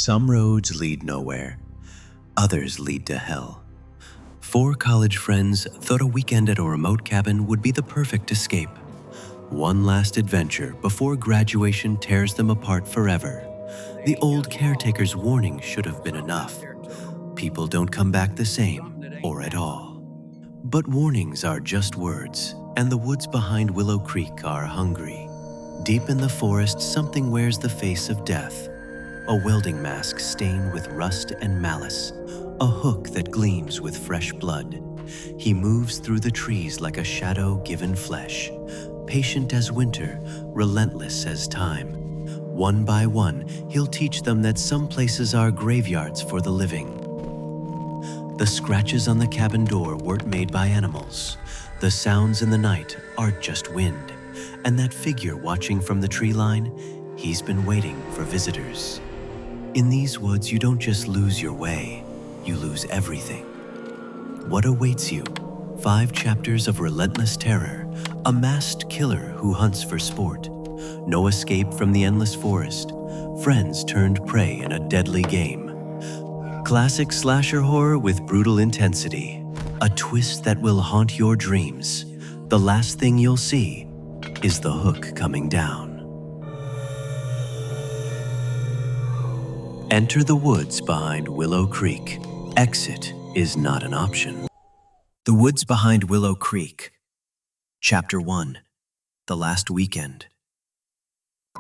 Some roads lead nowhere, others lead to hell. 4 college friends thought a weekend at a remote cabin would be the perfect escape. One last adventure before graduation tears them apart forever. The old caretaker's warning should have been enough. People don't come back the same, or at all. But warnings are just words, and the woods behind Willow Creek are hungry. Deep in the forest, something wears the face of death. A welding mask stained with rust and malice. A hook that gleams with fresh blood. He moves through the trees like a shadow given flesh. Patient as winter, relentless as time. One by one, he'll teach them that some places are graveyards for the living. The scratches on the cabin door weren't made by animals. The sounds in the night aren't just wind. And that figure watching from the tree line, he's been waiting for visitors. In these woods, you don't just lose your way, you lose everything. What awaits you? 5 chapters of relentless terror, a masked killer who hunts for sport. No escape from the endless forest, friends turned prey in a deadly game. Classic slasher horror with brutal intensity, a twist that will haunt your dreams. The last thing you'll see is the hook coming down. Enter the woods behind Willow Creek. Exit is not an option. The Woods Behind Willow Creek. Chapter 1. The Last Weekend.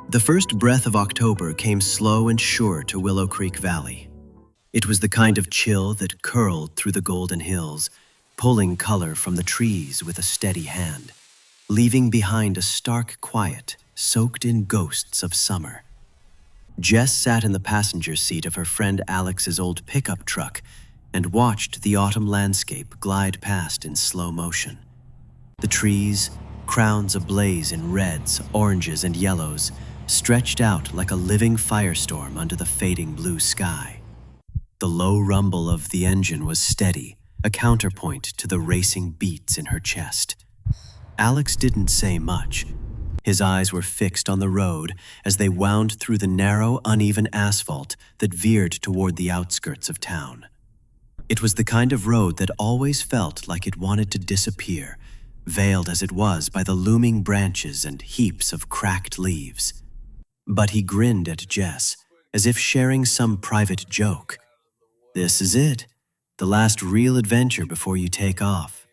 The first breath of October came slow and sure to Willow Creek Valley. It was the kind of chill that curled through the golden hills, pulling color from the trees with a steady hand, leaving behind a stark quiet soaked in ghosts of summer. Jess sat in the passenger seat of her friend Alex's old pickup truck and watched the autumn landscape glide past in slow motion. The trees, crowns ablaze in reds, oranges, and yellows, stretched out like a living firestorm under the fading blue sky. The low rumble of the engine was steady, a counterpoint to the racing beats in her chest. Alex didn't say much. His eyes were fixed on the road as they wound through the narrow, uneven asphalt that veered toward the outskirts of town. It was the kind of road that always felt like it wanted to disappear, veiled as it was by the looming branches and heaps of cracked leaves. But he grinned at Jess, as if sharing some private joke. This is it, the last real adventure before you take off.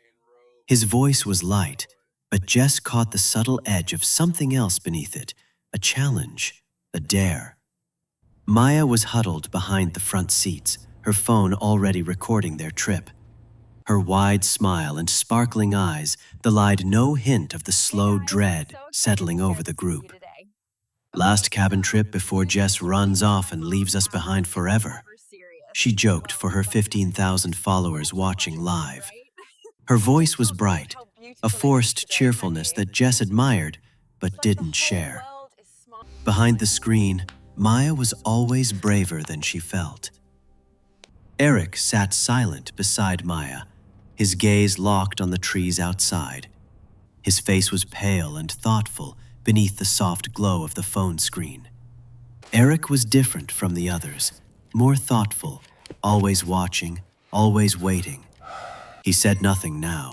His voice was light, but Jess caught the subtle edge of something else beneath it, a challenge, a dare. Maya was huddled behind the front seats, her phone already recording their trip. Her wide smile and sparkling eyes belied no hint of the slow dread settling over the group. Last cabin trip before Jess runs off and leaves us behind forever, she joked for her 15,000 followers watching live. Her voice was bright, a forced cheerfulness that Jess admired but didn't share. Behind the screen, Maya was always braver than she felt. Eric sat silent beside Maya, his gaze locked on the trees outside. His face was pale and thoughtful beneath the soft glow of the phone screen. Eric was different from the others, more thoughtful, always watching, always waiting. He said nothing now,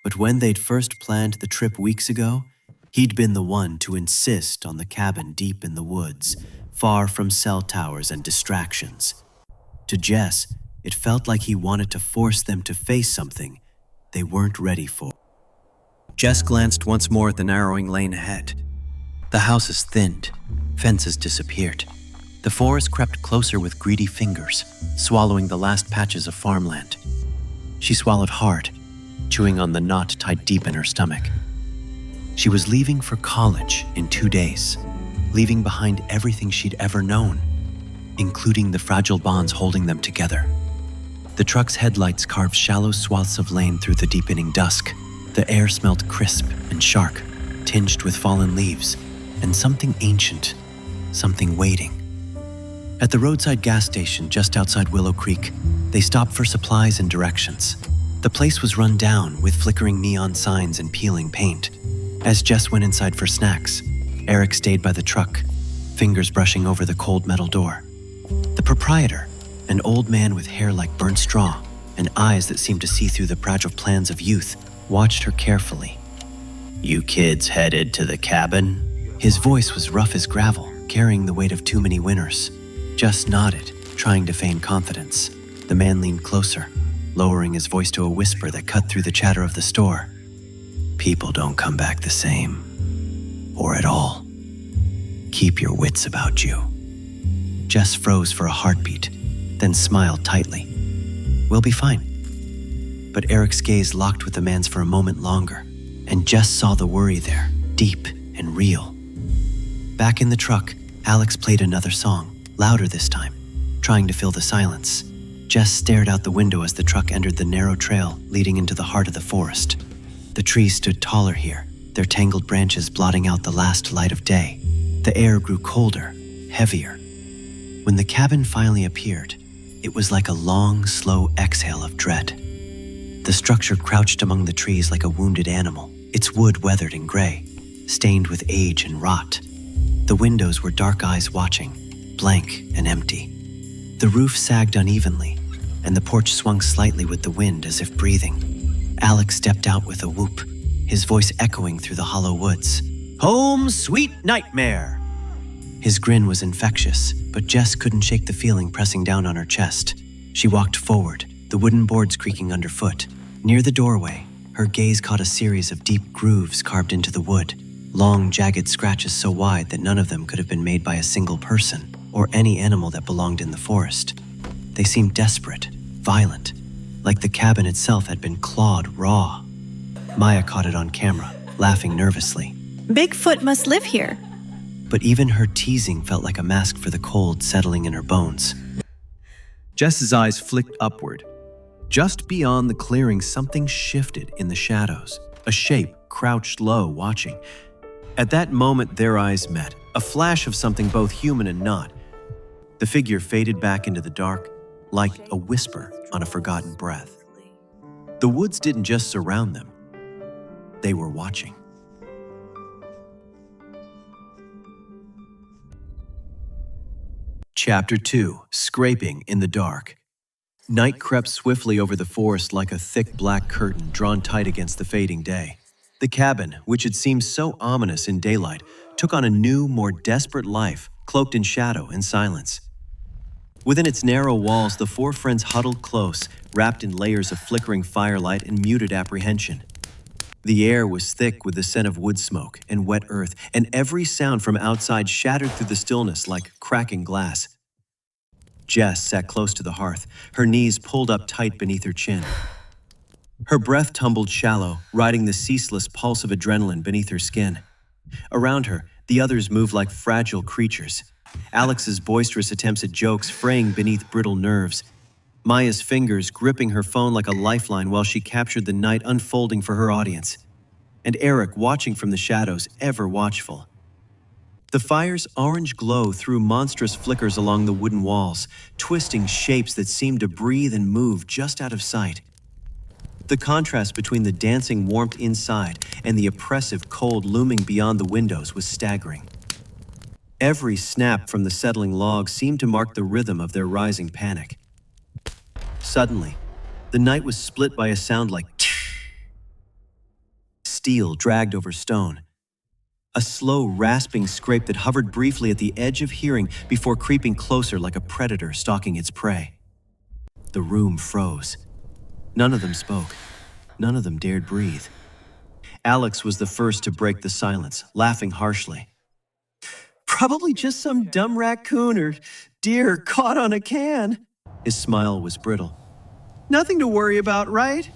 but when they'd first planned the trip weeks ago, he'd been the one to insist on the cabin deep in the woods, far from cell towers and distractions. To Jess, it felt like he wanted to force them to face something they weren't ready for. Jess glanced once more at the narrowing lane ahead. The houses thinned, fences disappeared. The forest crept closer with greedy fingers, swallowing the last patches of farmland. She swallowed hard, chewing on the knot tied deep in her stomach. She was leaving for college in 2 days, leaving behind everything she'd ever known, including the fragile bonds holding them together. The truck's headlights carved shallow swaths of lane through the deepening dusk. The air smelled crisp and sharp, tinged with fallen leaves, and something ancient, something waiting. At the roadside gas station just outside Willow Creek, they stopped for supplies and directions. The place was run down with flickering neon signs and peeling paint. As Jess went inside for snacks, Eric stayed by the truck, fingers brushing over the cold metal door. The proprietor, an old man with hair like burnt straw and eyes that seemed to see through the fragile plans of youth, watched her carefully. "You kids headed to the cabin?" His voice was rough as gravel, carrying the weight of too many winners. Jess nodded, trying to feign confidence. The man leaned closer, lowering his voice to a whisper that cut through the chatter of the store. "People don't come back the same. Or at all. Keep your wits about you." Jess froze for a heartbeat, then smiled tightly. "We'll be fine." But Eric's gaze locked with the man's for a moment longer, and Jess saw the worry there, deep and real. Back in the truck, Alex played another song, louder this time, trying to fill the silence. Jess stared out the window as the truck entered the narrow trail leading into the heart of the forest. The trees stood taller here, their tangled branches blotting out the last light of day. The air grew colder, heavier. When the cabin finally appeared, it was like a long, slow exhale of dread. The structure crouched among the trees like a wounded animal, its wood weathered and gray, stained with age and rot. The windows were dark eyes watching, blank and empty. The roof sagged unevenly, and the porch swung slightly with the wind as if breathing. Alex stepped out with a whoop, his voice echoing through the hollow woods. "Home, sweet nightmare!" His grin was infectious, but Jess couldn't shake the feeling pressing down on her chest. She walked forward, the wooden boards creaking underfoot. Near the doorway, her gaze caught a series of deep grooves carved into the wood, long, jagged scratches so wide that none of them could have been made by a single person or any animal that belonged in the forest. They seemed desperate, violent, like the cabin itself had been clawed raw. Maya caught it on camera, laughing nervously. "Bigfoot must live here." But even her teasing felt like a mask for the cold settling in her bones. Jess's eyes flicked upward. Just beyond the clearing, something shifted in the shadows. A shape crouched low, watching. At that moment, their eyes met, a flash of something both human and not. The figure faded back into the dark, like a whisper on a forgotten breath. The woods didn't just surround them. They were watching. Chapter 2, Scraping in the Dark. Night crept swiftly over the forest like a thick black curtain drawn tight against the fading day. The cabin, which had seemed so ominous in daylight, took on a new, more desperate life, cloaked in shadow and silence. Within its narrow walls, the four friends huddled close, wrapped in layers of flickering firelight and muted apprehension. The air was thick with the scent of wood smoke and wet earth, and every sound from outside shattered through the stillness like cracking glass. Jess sat close to the hearth, her knees pulled up tight beneath her chin. Her breath tumbled shallow, riding the ceaseless pulse of adrenaline beneath her skin. Around her, the others moved like fragile creatures. Alex's boisterous attempts at jokes fraying beneath brittle nerves. Maya's fingers gripping her phone like a lifeline while she captured the night unfolding for her audience. And Eric watching from the shadows, ever watchful. The fire's orange glow threw monstrous flickers along the wooden walls, twisting shapes that seemed to breathe and move just out of sight. The contrast between the dancing warmth inside and the oppressive cold looming beyond the windows was staggering. Every snap from the settling logs seemed to mark the rhythm of their rising panic. Suddenly, the night was split by a sound like steel dragged over stone. A slow, rasping scrape that hovered briefly at the edge of hearing before creeping closer like a predator stalking its prey. The room froze. None of them spoke. None of them dared breathe. Alex was the first to break the silence, laughing harshly. "Probably just some dumb raccoon or deer caught on a can." His smile was brittle. "Nothing to worry about, right?"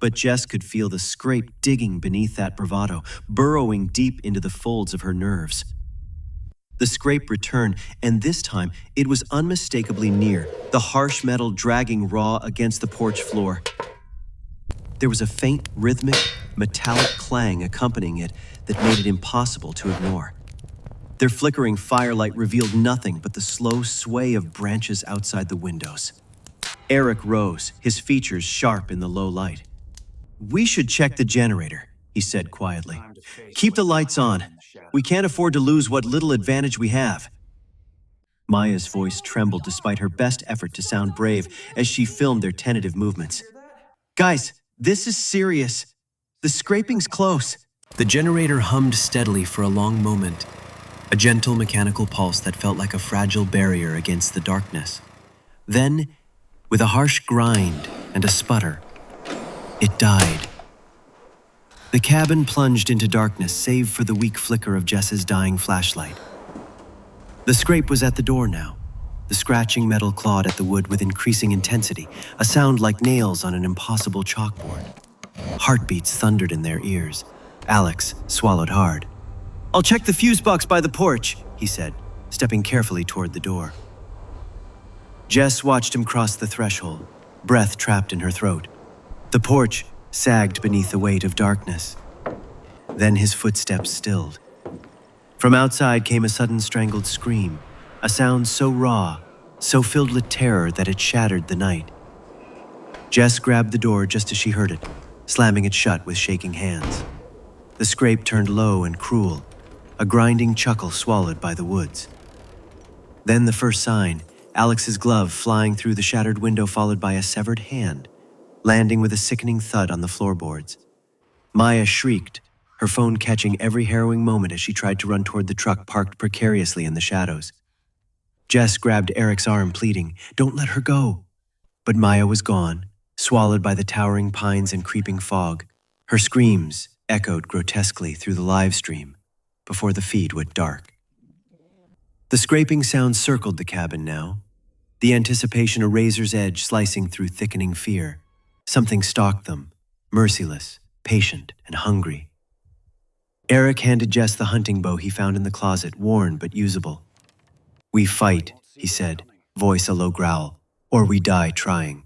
But Jess could feel the scrape digging beneath that bravado, burrowing deep into the folds of her nerves. The scrape returned, and this time it was unmistakably near, the harsh metal dragging raw against the porch floor. There was a faint, rhythmic, metallic clang accompanying it that made it impossible to ignore. Their flickering firelight revealed nothing but the slow sway of branches outside the windows. Eric rose, his features sharp in the low light. "We should check the generator," he said quietly. "Keep the lights on. We can't afford to lose what little advantage we have." Maya's voice trembled despite her best effort to sound brave as she filmed their tentative movements. "Guys, this is serious. The scraping's close." The generator hummed steadily for a long moment, a gentle mechanical pulse that felt like a fragile barrier against the darkness. Then, with a harsh grind and a sputter, it died. The cabin plunged into darkness save for the weak flicker of Jess's dying flashlight. The scrape was at the door now. The scratching metal clawed at the wood with increasing intensity, a sound like nails on an impossible chalkboard. Heartbeats thundered in their ears. Alex swallowed hard. "I'll check the fuse box by the porch," he said, stepping carefully toward the door. Jess watched him cross the threshold, breath trapped in her throat. The porch sagged beneath the weight of darkness. Then his footsteps stilled. From outside came a sudden strangled scream, a sound so raw, so filled with terror that it shattered the night. Jess grabbed the door just as she heard it, slamming it shut with shaking hands. The scrape turned low and cruel, a grinding chuckle swallowed by the woods. Then the first sign, Alex's glove flying through the shattered window followed by a severed hand, landing with a sickening thud on the floorboards. Maya shrieked, her phone catching every harrowing moment as she tried to run toward the truck parked precariously in the shadows. Jess grabbed Eric's arm, pleading, "Don't let her go." But Maya was gone, swallowed by the towering pines and creeping fog. Her screams echoed grotesquely through the live stream before the feed went dark. The scraping sound circled the cabin now, the anticipation a razor's edge slicing through thickening fear. Something stalked them, merciless, patient, and hungry. Eric handed Jess the hunting bow he found in the closet, worn but usable. "We fight," he said, voice a low growl, "or we die trying."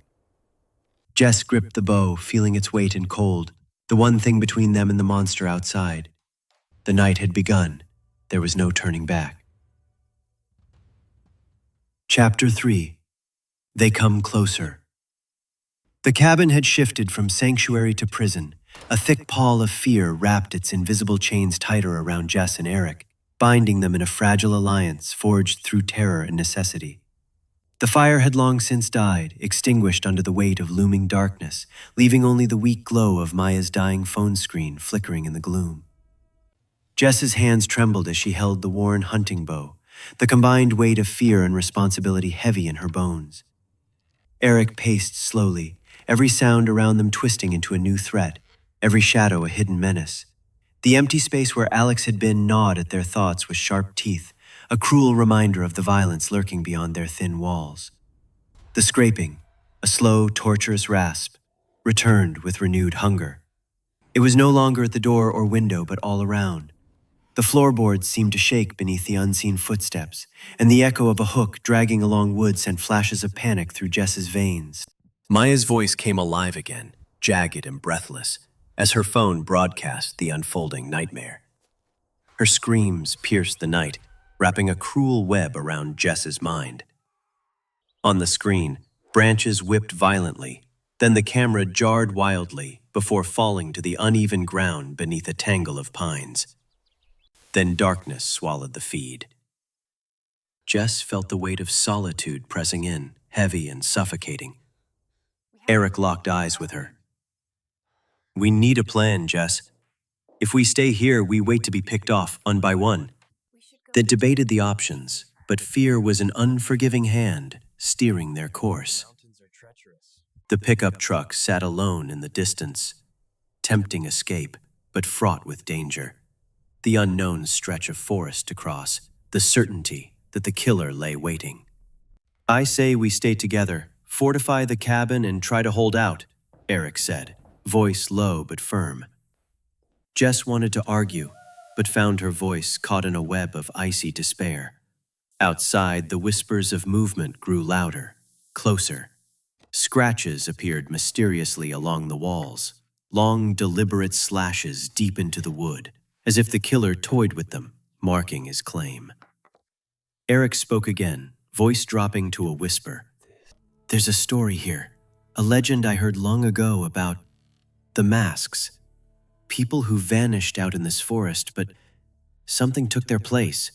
Jess gripped the bow, feeling its weight and cold, the one thing between them and the monster outside. The night had begun. There was no turning back. Chapter 3. They Come Closer. The cabin had shifted from sanctuary to prison. A thick pall of fear wrapped its invisible chains tighter around Jess and Eric, binding them in a fragile alliance forged through terror and necessity. The fire had long since died, extinguished under the weight of looming darkness, leaving only the weak glow of Maya's dying phone screen flickering in the gloom. Jess's hands trembled as she held the worn hunting bow, the combined weight of fear and responsibility heavy in her bones. Eric paced slowly, every sound around them twisting into a new threat, every shadow a hidden menace. The empty space where Alex had been gnawed at their thoughts with sharp teeth, a cruel reminder of the violence lurking beyond their thin walls. The scraping, a slow, torturous rasp, returned with renewed hunger. It was no longer at the door or window, but all around. The floorboards seemed to shake beneath the unseen footsteps, and the echo of a hook dragging along wood sent flashes of panic through Jess's veins. Maya's voice came alive again, jagged and breathless, as her phone broadcast the unfolding nightmare. Her screams pierced the night, wrapping a cruel web around Jess's mind. On the screen, branches whipped violently, then the camera jarred wildly before falling to the uneven ground beneath a tangle of pines. Then darkness swallowed the feed. Jess felt the weight of solitude pressing in, heavy and suffocating. Eric locked eyes with her. "We need a plan, Jess. If we stay here, we wait to be picked off, one by one." They debated the options, but fear was an unforgiving hand steering their course. The pickup truck sat alone in the distance, tempting escape, but fraught with danger. The unknown stretch of forest to cross, the certainty that the killer lay waiting. "I say we stay together, fortify the cabin and try to hold out," Eric said, voice low but firm. Jess wanted to argue, but found her voice caught in a web of icy despair. Outside, the whispers of movement grew louder, closer. Scratches appeared mysteriously along the walls, long, deliberate slashes deep into the wood, as if the killer toyed with them, marking his claim. Eric spoke again, voice dropping to a whisper. "There's a story here, a legend I heard long ago about the masks. People who vanished out in this forest, but something took their place.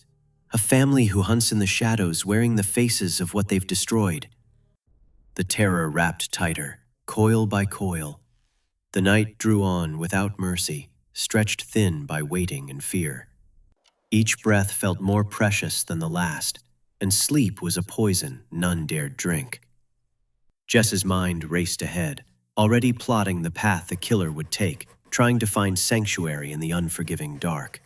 A family who hunts in the shadows wearing the faces of what they've destroyed. The terror wrapped tighter, coil by coil. The night drew on without mercy, stretched thin by waiting and fear. Each breath felt more precious than the last, and sleep was a poison none dared drink. Jess's mind raced ahead, already plotting the path the killer would take, trying to find sanctuary in the unforgiving dark.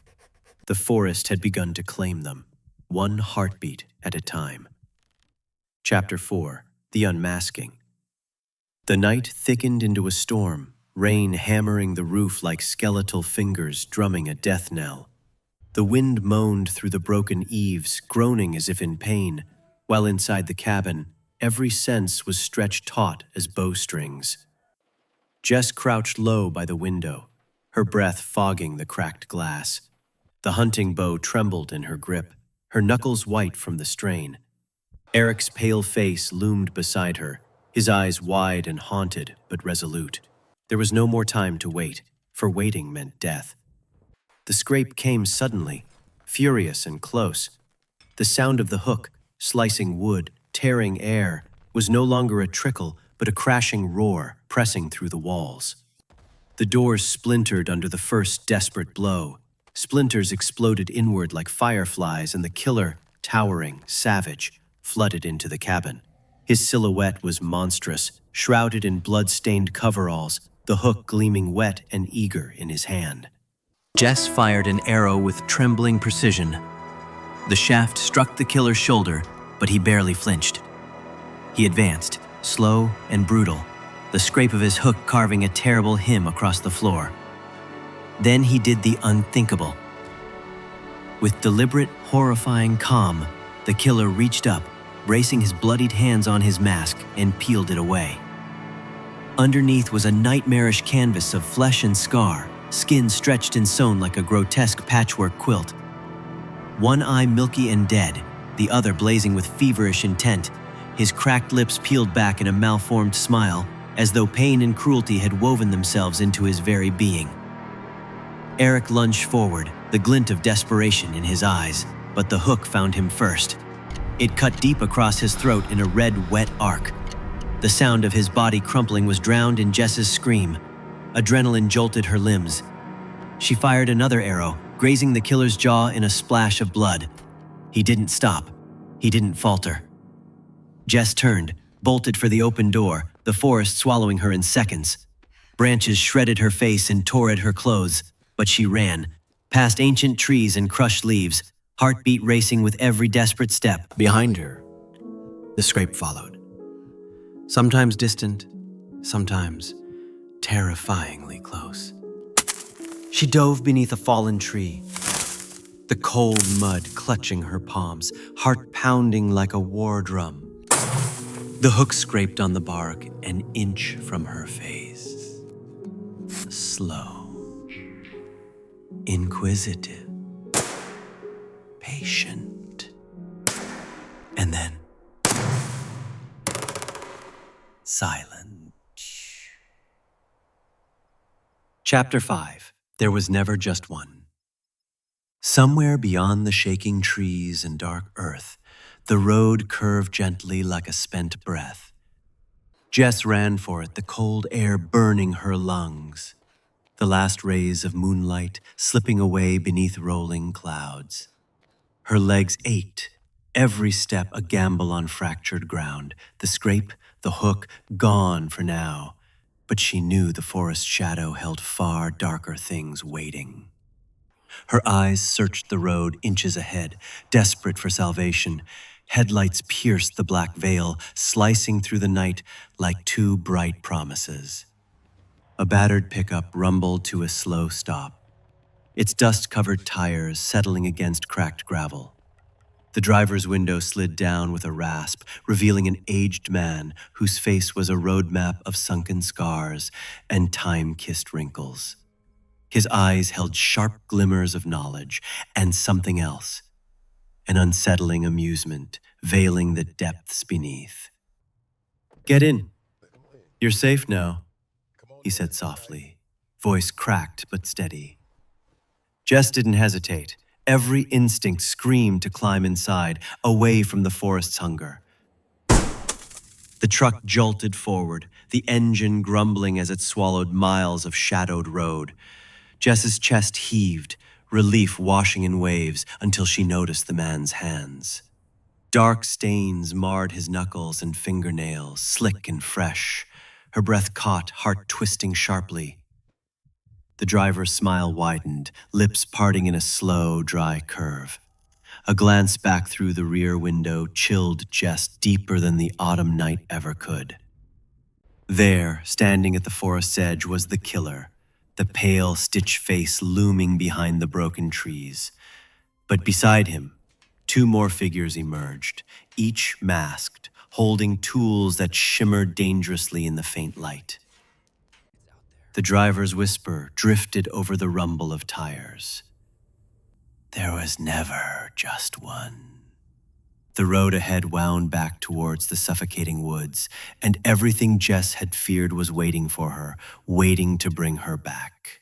The forest had begun to claim them, one heartbeat at a time. Chapter 4: The Unmasking. The night thickened into a storm, rain hammering the roof like skeletal fingers drumming a death knell. The wind moaned through the broken eaves, groaning as if in pain, while inside the cabin, every sense was stretched taut as bowstrings. Jess crouched low by the window, her breath fogging the cracked glass. The hunting bow trembled in her grip, her knuckles white from the strain. Eric's pale face loomed beside her, his eyes wide and haunted but resolute. There was no more time to wait, for waiting meant death. The scrape came suddenly, furious and close. The sound of the hook, slicing wood, tearing air, was no longer a trickle, but a crashing roar pressing through the walls. The doors splintered under the first desperate blow. Splinters exploded inward like fireflies, and the killer, towering, savage, flooded into the cabin. His silhouette was monstrous, shrouded in blood-stained coveralls, the hook gleaming wet and eager in his hand. Jess fired an arrow with trembling precision. The shaft struck the killer's shoulder, but he barely flinched. He advanced, slow and brutal, the scrape of his hook carving a terrible hymn across the floor. Then he did the unthinkable. With deliberate, horrifying calm, the killer reached up, bracing his bloodied hands on his mask, and peeled it away. Underneath was a nightmarish canvas of flesh and scar, skin stretched and sewn like a grotesque patchwork quilt. One eye milky and dead, the other blazing with feverish intent, his cracked lips peeled back in a malformed smile, as though pain and cruelty had woven themselves into his very being. Eric lunged forward, the glint of desperation in his eyes, but the hook found him first. It cut deep across his throat in a red, wet arc. The sound of his body crumpling was drowned in Jess's scream. Adrenaline jolted her limbs. She fired another arrow, grazing the killer's jaw in a splash of blood. He didn't stop. He didn't falter. Jess turned, bolted for the open door, the forest swallowing her in seconds. Branches shredded her face and tore at her clothes, but she ran, past ancient trees and crushed leaves, heartbeat racing with every desperate step. Behind her, the scrape followed. Sometimes distant, sometimes terrifyingly close. She dove beneath a fallen tree, the cold mud clutching her palms, heart pounding like a war drum. The hook scraped on the bark an inch from her face. Slow, inquisitive, patient, and then silent. Chapter 5: There was never just one. Somewhere beyond the shaking trees and dark earth, the road curved gently like a spent breath. Jess ran for it, the cold air burning her lungs, the last rays of moonlight slipping away beneath rolling clouds. Her legs ached, every step a gamble on fractured ground, the scrape, the hook, gone for now. But she knew the forest shadow held far darker things waiting. Her eyes searched the road inches ahead, desperate for salvation. Headlights pierced the black veil, slicing through the night like two bright promises. A battered pickup rumbled to a slow stop, its dust-covered tires settling against cracked gravel. The driver's window slid down with a rasp, revealing an aged man whose face was a roadmap of sunken scars and time-kissed wrinkles. His eyes held sharp glimmers of knowledge and something else, an unsettling amusement veiling the depths beneath. "Get in. You're safe now," he said softly, voice cracked but steady. Jess didn't hesitate. Every instinct screamed to climb inside, away from the forest's hunger. The truck jolted forward, the engine grumbling as it swallowed miles of shadowed road. Jess's chest heaved, relief washing in waves until she noticed the man's hands. Dark stains marred his knuckles and fingernails, slick and fresh. Her breath caught, heart twisting sharply. The driver's smile widened, lips parting in a slow, dry curve. A glance back through the rear window chilled Jess deeper than the autumn night ever could. There, standing at the forest's edge, was the killer, the pale, stitch face looming behind the broken trees. But beside him, two more figures emerged, each masked, holding tools that shimmered dangerously in the faint light. The driver's whisper drifted over the rumble of tires. There was never just one. The road ahead wound back towards the suffocating woods, and everything Jess had feared was waiting for her, waiting to bring her back.